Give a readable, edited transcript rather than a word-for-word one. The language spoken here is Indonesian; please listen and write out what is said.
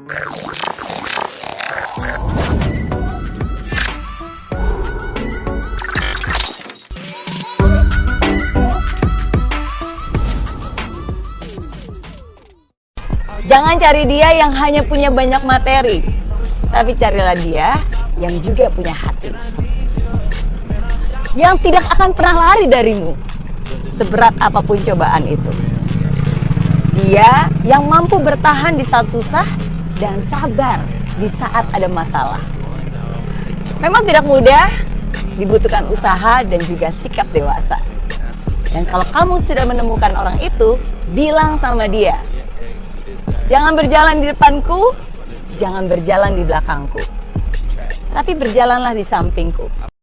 Jangan cari dia yang hanya punya banyak materi, tapi carilah dia yang juga punya hati. Yang tidak akan pernah lari darimu, seberat apapun cobaan itu. Dia yang mampu bertahan di saat susah dan sabar di saat ada masalah. Memang tidak mudah, dibutuhkan usaha dan juga sikap dewasa. Dan kalau kamu sudah menemukan orang itu, bilang sama dia, jangan berjalan di depanku, jangan berjalan di belakangku, tapi berjalanlah di sampingku.